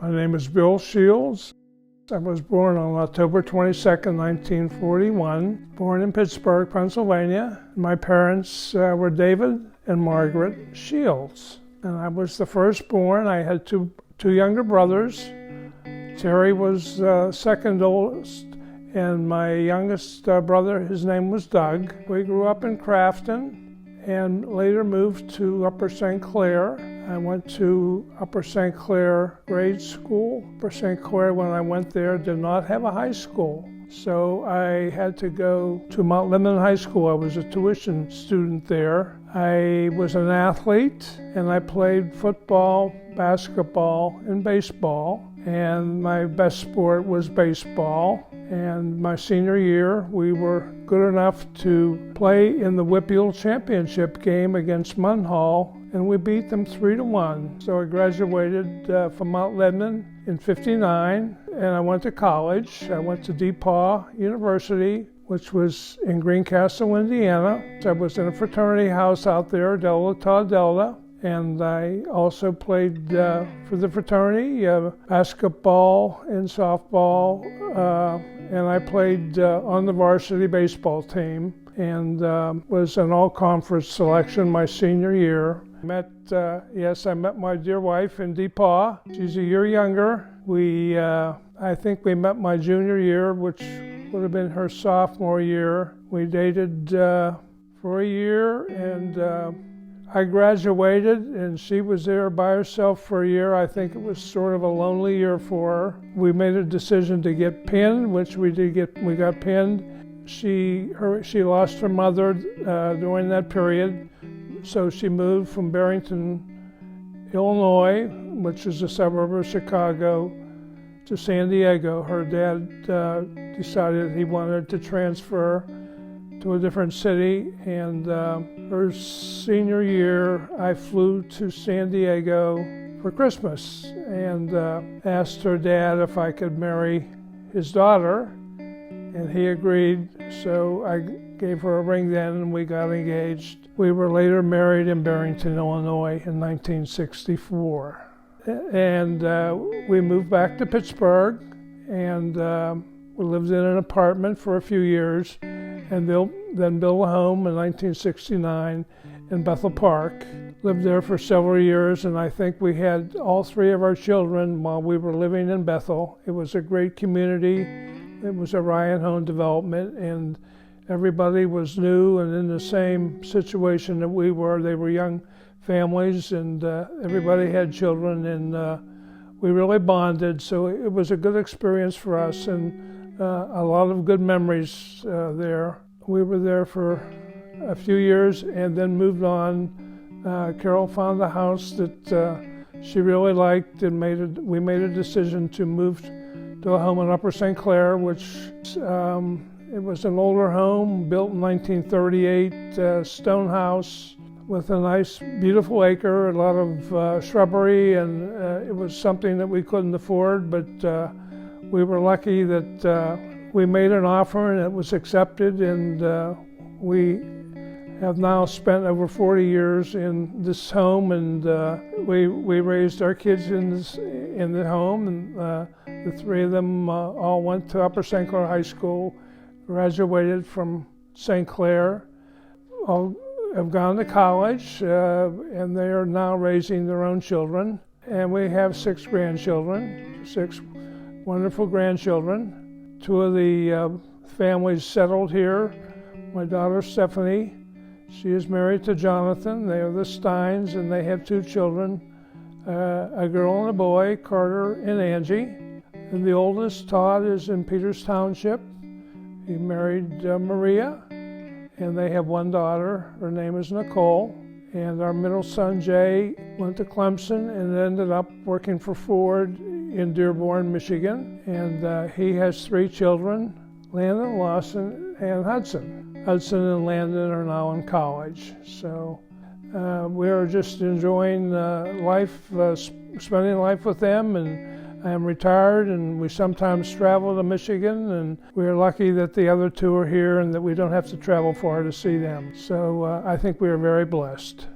My name is Bill Shields. I was born on October 22nd, 1941, born in Pittsburgh, Pennsylvania. My parents were David and Margaret Shields, and I was the firstborn. I had two younger brothers. Terry was second oldest, and my youngest brother, his name was Doug. We grew up in Crafton and later moved to Upper St. Clair. I went to Upper St. Clair grade school. Upper St. Clair, when I went there, did not have a high school. So I had to go to Mount Lebanon High School. I was a tuition student there. I was an athlete, and I played football, basketball, and baseball. And my best sport was baseball. And my senior year, we were good enough to play in the Whippeal Championship game against Munhall, and we beat them 3-1. So I graduated from Mount Lebanon in '59, and I went to college. I went to DePauw University, which was in Greencastle, Indiana. I was in a fraternity house out there, Delta Tau Delta. And I also played for the fraternity, basketball and softball, and I played on the varsity baseball team and was an all-conference selection my senior year. I met my dear wife in DePauw. She's a year younger. I think we met my junior year, which would have been her sophomore year. We dated for a year, and I graduated, and she was there by herself for a year. I think it was sort of a lonely year for her. We made a decision to get pinned, which we did get. We got pinned. She lost her mother during that period, so she moved from Barrington, Illinois, which is a suburb of Chicago, to San Diego. Her dad decided he wanted to transfer to a different city, and her senior year I flew to San Diego for Christmas and asked her dad if I could marry his daughter, and he agreed. So I gave her a ring then, and we got engaged. We were later married in Barrington, Illinois in 1964, and we moved back to Pittsburgh, and we lived in an apartment for a few years, and then built a home in 1969 in Bethel Park. Lived there for several years, and I think we had all three of our children while we were living in Bethel. It was a great community. It was a Ryan home development, and everybody was new and in the same situation that we were. They were young families, and everybody had children, and we really bonded. So it was a good experience for us, and a lot of good memories there. We were there for a few years and then moved on. Carol found a house that she really liked, and we made a decision to move to a home in Upper St. Clair, which it was an older home built in 1938, stone house with a nice, beautiful acre, a lot of shrubbery, and it was something that we couldn't afford, but we were lucky that we made an offer and it was accepted, and we have now spent over 40 years in this home, and we raised our kids in the home, and the three of them all went to Upper St. Clair High School, graduated from St. Clair, all have gone to college, and they are now raising their own children. And we have 6 grandchildren, 6 wonderful grandchildren. 2 of the families settled here. My daughter Stephanie, she is married to Jonathan. They are the Steins, and they have 2 children, a girl and a boy, Carter and Angie. And the oldest, Todd, is in Peters Township. He married Maria, and they have 1 daughter. Her name is Nicole. And our middle son, Jay, went to Clemson and ended up working for Ford in Dearborn, Michigan. And he has 3 children, Landon, Lawson, and Hudson. Hudson and Landon are now in college. So we are just enjoying life, spending life with them. And I am retired, and we sometimes travel to Michigan, and we are lucky that the other 2 are here and that we don't have to travel far to see them. So I think we are very blessed.